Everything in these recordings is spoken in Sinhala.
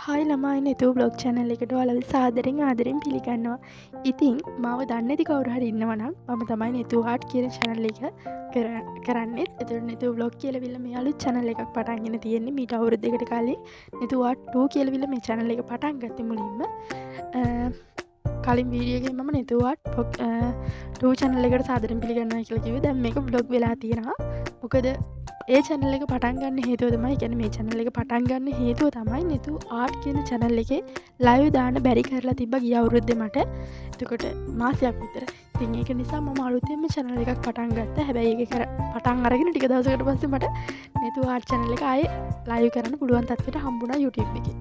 හයි ළමයි නිතු බ්ලොග් චැනල් එකට ඔයාලව සාදරෙන් ආදරෙන් පිළිගන්නවා. ඉතින් මාව දන්නේ නැති කවුරු හරි ඉන්නවා නම් මම තමයි නිතු ආර්ට් කියන channel එක කරන්නේ. ඒතර නිතු බ්ලොග් කියලා මේ අලුත් channel එකක් පටන්ගෙන තියෙන්නේ. මීට අවුරුද්දකට කලින් නිතු ආර්ට් 2 කියලා මේ channel එක පටන් ගත්තේ මුලින්ම. කලින් වීඩියෝ එකේ මම නිතු ආර්ට් 2 channel එකට සාදරෙන් පිළිගන්නවා කියලා කිව්වේ. දැන් මේක බ්ලොග් වෙලා තියෙනවා. මොකද ඒ channel එක පටන් ගන්න හේතුව තමයි කියන්නේ මේ channel එක පටන් ගන්න හේතුව තමයි නිතු ආර්ට් කියන channel එකේ live දාන්න බැරි කරලා තිබ්බා ගිය අවුරුද්දේ මට. එතකොට මාසයක් විතර. ඉතින් ඒක නිසා මම අලුතෙන්ම channel එකක් පටන් ගත්තා. හැබැයි ඒක පටන් අරගෙන ටික දවසකට පස්සේ මට නිතු ආර්ට් channel එක ආයේ live කරන්න පුළුවන් තත්ත්වයට හම්බුණා YouTube එකේ.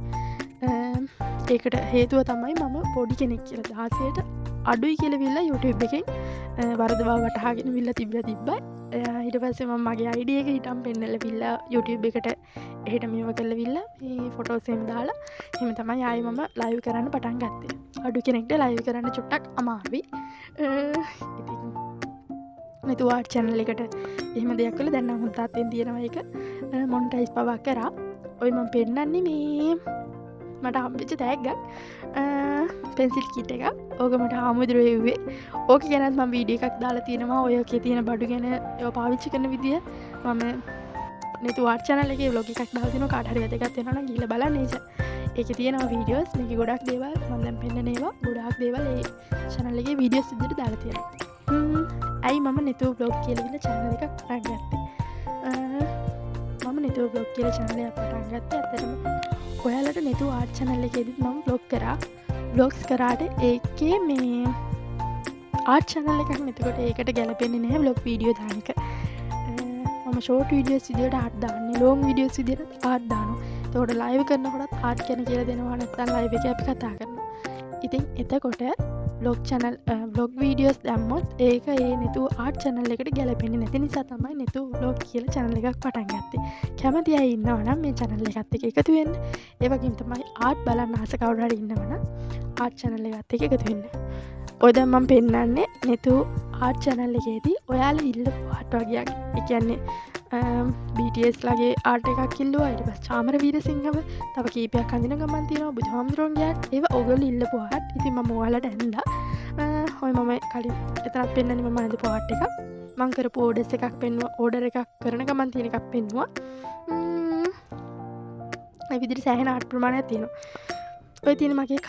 ඒකට හේතුව තමයි මම පොඩි කෙනෙක් කියලා 16ට අඩුයි කියලා විල්ලා YouTube එකෙන් වරදවා වටහාගෙන විල්ලා තිබ්බා. ඊට පස්සේ මම මගේ ID එක හිටම් පෙන්නලා විල්ලා YouTube එකට එහෙට මේව කරලා විල්ලා මේ ෆොටෝස් එහෙම දාලා එහෙම තමයි ආයේ මම live කරන්න පටන් ගත්තේ. අඩු කෙනෙක්ට live කරන්න චුට්ටක් අමාරුයි. ඉතින් නිතු ආර්ට් channel එකට එහෙම දෙයක් කළා. දැන් නම් හොඳ තාත්තෙන් තියෙනවා ඒක මොනිටයිස් පවා කරා. ඔය මම පෙන්නන්නේ මේ මට හම්බෙච්ච තෑග්ගක් පෙන්සිල් කිට් එකක්. ඕක මට හාමුදුරුවෝ එව්වේ. ඕක ගැනත් මම වීඩියෝ එකක් දාලා තියෙනවා. ඔය එකේ තියෙන බඩු ගැන ඒව පාවිච්චි කරන විදිය මම නිතු ආර්ට් channel එකේ vlog එකක් දාලා තිනවා. කාට හරි වැදගත් වෙනවා නම් ගිහලා බලන්න. ඒකේ තියෙනවා වීඩියෝස්. මේකේ ගොඩක් දේවල් මම දැන් පෙන්නන ඒවා ගොඩාක් දේවල් ඒ channel එකේ වීඩියෝස් විදිහට දාලා තියෙනවා. ඇයි මම නිතු vlog කියලා විදිහ channel එකක් පටන් ගත්තේ? මම නිතු vlog කියලා channel එකක් පටන් ගත්තේ ඇත්තටම ඔයාලට නිතු ආර්ට් channel එකේදීත් මම vlog කරා. vlogs කරාට ඒකේ මේ ආර්ට් channel එකක් නැතිකොට ඒකට ගැලපෙන්නේ නැහැ vlog වීඩියෝ දාන එක. මම short videos විදියට ආර්ට් දාන්නේ, long videos විදියට ආර්ට් දානවා. එතකොට live කරනකොටත් ආර්ට් ගැන කියලා දෙනවා නැත්නම් live එකේ අපි කතා කරනවා. ඉතින් එතකොට vlog videos දැම්මොත් ඒක ඒ නිතු ආර්ට් channel එකට ගැලපෙන්නේ නැති නිසා තමයි නිතු vlog කියලා channel එකක් පටන් ගත්තේ. කැමති අය ඉන්නවා නම් මේ channel එකත් එක්ක එකතු වෙන්න. ඒ වගේම තමයි ආර්ට් බලන්න ආස කවුරු හරි ඉන්නවා නම් ආර්ට් channel එකත් එක්ක එකතු වෙන්න. ඔය දැන් මම පෙන්නන්නේ නිතු ආර්ට් channel එකේදී ඔයාලා ඉල්ලපු ආර්ට් වගේක්. ඒ කියන්නේ BTS ලගේ ආර්ට් එකක් ඉල්ලුවා. ඊට පස්සේ චාමර වීරසිංහව තව කීපයක් අඳින ගමන් තියෙනවා. බුදුහාමුදුරන්ගේ ආර්ට් ඒවා ඔයගොල්ලෝ ඉල්ලපු ආර්ට්. ඉතින් මම ඔයාලට ඇන්දා. ඔය මම කලින් එතනත් පෙන්නන්නේ මම අඳපු ආර්ට් එකක්. මම කරපු ඕඩර්ස් එකක් පෙන්නුවා. ඕඩර් එකක් කරන ගමන් තියෙන එකක් පෙන්නුවා. මේ විදිහට සෑහෙන ආර්ට් ප්‍රමාණයක් තියෙනවා. ඔය තියෙන මගේ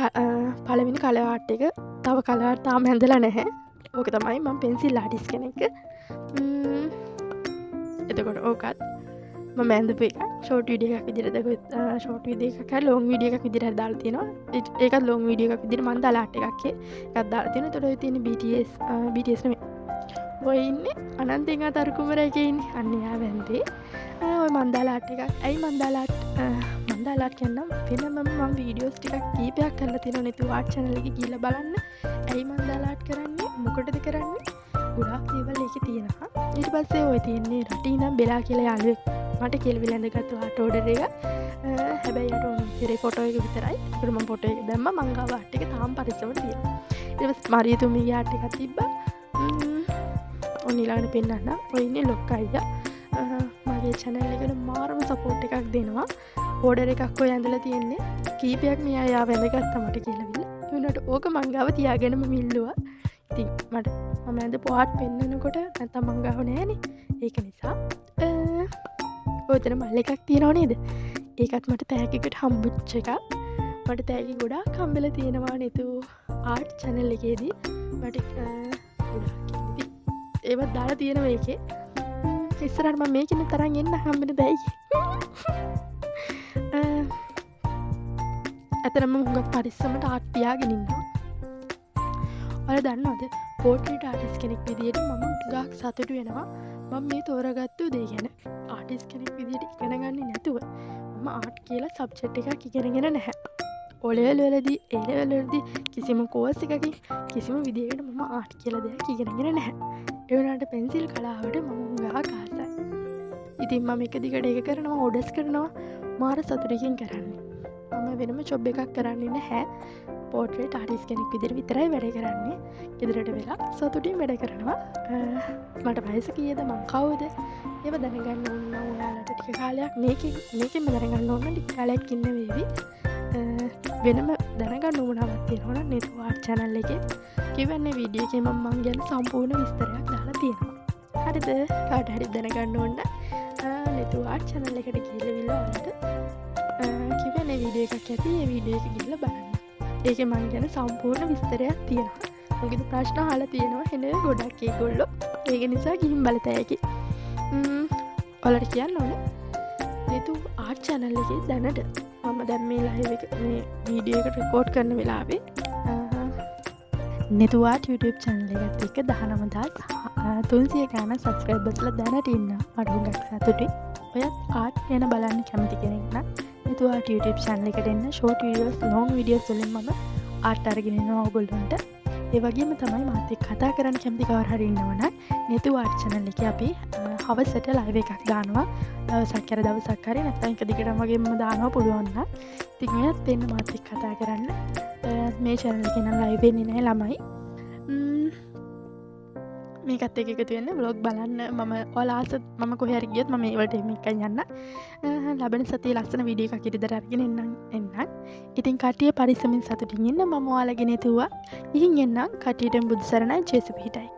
පළවෙනි කලර් ආර්ට් එක. තව කලර් ආර්ට් තාම ඇඳලා නැහැ. ඕක තමයි මම පෙන්සිල් ආටිස්ට් කෙනෙක්. එතකොට ඕකත් මම ඇඳපු එක ෂෝට් වීඩියෝ එකක් විදිහට ෂෝට් වීඩියෝ එකක් හරි ලොං වීඩියෝ එකක් විදිහට දාලා තියෙනවා. ඒකත් ලොං වීඩියෝ එකක් විදිහට මම දාලා ආර්ට් එකක් එකක් දාලා තියෙනවා. එතකොට ඔය තියෙන BTS නෙමෙයි. ඔය ඉන්නේ අනන්තෙන් අතර කුමර එකේ ඉන්නේ. අන්න යා වැන්දේ. ඔය මම දාලා ආර්ට් එකක්. ඇයි මම දාලා ආර්ට් කියන්නම් වෙනම මම වීඩියෝස් ටිකක් කීපයක් කරලා තියෙනවා නිතු ආර්ට් channel එකේ ගිහලා බලන්න. ඇයි මම දාලා ආර්ට් කරන්නේ? මොකටද කරන්නේ? ගොඩාක් දේවල් ඒකේ තියෙනවා. ඊට පස්සේ ඔය තියෙන්නේ රටේ ඉඳන් බෙලා කියලා යාළුවෙක් මට කෙල්විල ඇඳගත්තු ආර්ට් ඕඩර් එක. හැබැයි යට උන් ඉතිරේ ෆොටෝ එක විතරයි. ඒකට මම ෆොටෝ එක දැම්මා. මං ගාව ආර්ට් එක තාම පරිස්සමට තියෙනවා. ඊට පස්සේ මරියතුමීගේ ආර්ට් එකක් තිබ්බා. ඔන්න ඊළඟට පෙන්නන්න. ඔය ඉන්නේ ලොක් අයියා. මගේ channel එකට මාරම සපෝට් එකක් දෙනවා. ඕඩර් එකක් ඔය ඇඳලා තියෙන්නේ. කීපයක් මෙයා යාව ඇඳගත්තා මට කියලාවිල. ඒ වුණාට ඕක මං ගාව තියාගෙනම මිල්ලුවා. ඉතින් මට මම ඇඳපු ආර්ට් පෙන්නනකොට නැත්තම් මං ගාව නෑනේ. ඒක නිසා ඔතන මල් එකක් තියෙනව නේද? ඒකත් මට තෑග්ගකට හම්බුච්ච එකක්. මට තෑගි ගොඩාක් හම්බෙලා තියෙනවා නිතු ආර්ට් channel එකේදී. මට ගොඩාක් ඒවත් දාලා තියෙනවා ඒකේ. ඉස්සරහට මම මේකෙන් තරම් එන්න හම්බෙන්න බෑයි. ඇතරම හුඟක් පරිස්සමට ආර්ට් තියාගෙන ඉන්නවා. ඔයාලා දන්නවද? පෝට්‍රේට් ආටිස්ට් කෙනෙක් විදියට මම ගාක් සතුටු වෙනවා. මම මේ තෝරාගත්තු දේ ගැන. ආටිස්ට් කෙනෙක් විදියට ඉගෙන ගන්නේ නැතුව මම ආර්ට් කියලා සබ්ජෙක්ට් එකක් ඉගෙනගෙන නැහැ. O level වලදී A level වලදී කිසිම කෝස් එකකින් කිසිම විදියකට මම ආර්ට් කියලා දෙයක් ඉගෙනගෙන නැහැ. ඒ වුණාට පෙන්සිල් කලාවට මම ගාක් ආසයි. ඉතින් මම එක දිගට ඒක කරනවා, ඕඩර්ස් කරනවා. මාර සතුටකින් කරන්නේ. මම වෙනම ජොබ් එකක් කරන්නේ නැහැ. පෝට්‍රේට් ආටිස්ට් කෙනෙක් විදිහට විතරයි වැඩ කරන්නේ. ගෙදරට වෙලා සතුටින් වැඩ කරනවා. මට වයස කීයද? මං කවුද? ඒව දැනගන්න ඕන නම් ඔයාලට ටික කාලයක් මේකෙන්ම දැනගන්න ඕන. ටික කාලයක් ඉන්න වේවි. වෙනම දැනගන්න උවමනාවක් තියෙනවා නම් නෙතු ආර්ට් channel එකේ කිව්වන්නේ වීඩියෝ එකේ මම ගැන සම්පූර්ණ විස්තරයක් දාලා තියෙනවා. හරිද? කාට හරි දැනගන්න ඕන නෙතු ආර්ට් channel එකට ගිහිල්ලා ඔයාලට කිව්වන්නේ වීඩියෝ එකක් ඇති. ඒ වීඩියෝ එක ගිහිල්ලා බලන්න. ඒකේ මම ගැන සම්පූර්ණ විස්තරයක් තියෙනවා. මොකද ප්‍රශ්න අහලා තියෙනවා හෙන ගොඩක් ඒගොල්ලෝ. ඒක නිසා ගිහින් බලතැයි. ඔයාලට කියන්න ඕනේ නෙතු ආර්ට් channel එකේ දැනට මම දැන් මේ ලයිව් එක මේ වීඩියෝ එක රෙකෝඩ් කරන වෙලාවේ නෙතු ආර්ට් YouTube channel එකත් එක්ක 19300 ගානක් subscribersලා දැනට ඉන්නවා. මට හුඟක් සතුටුයි. ඔයත් ආර්ට් ගැන බලන්න කැමති කෙනෙක් නම් නෙතු ආර්ට් YouTube channel එකට එන්න. short videos long videos වලින් මම ආර්ට් අරගෙන ඉන්නවා ඔයගොල්ලන්ට. ඒ වගේම තමයි මාත් එක්ක කතා කරන්න කැමති කවුරු හරි ඉන්නවනම් නෙතු ආර්ට් channel එකේ අපි හවසට ලයිව් එකක් දානවා. දවසක් කර දවසක් හරි නැත්නම් එක දිගටම වගේම දානවා පුළුවන් නම්. ඉතින් ඔයත් එන්න මාත් එක්ක කතා කරන්න. මේ channel එකේ නම් ලයිව් වෙන්නේ නැහැ ළමයි. මේකත් එක්ක එකතු වෙන්න vlog බලන්න. මම ඔයාලා ආස මම කොහේ හරි ගියොත් මම ඒවට එහෙම එකයි යන්න. ලබන සතියේ ලස්සන වීඩියෝ එකක් ඉදිරියට අරගෙන එන්නම්. ඉතින් කට්ටිය පරිස්සමින් සතුටින් ඉන්න. මම ඔයාලගෙන තුවා. ඉහින් එන්නම්. කට්ටියට බුදු සරණයි ජේසු පිහිටයි.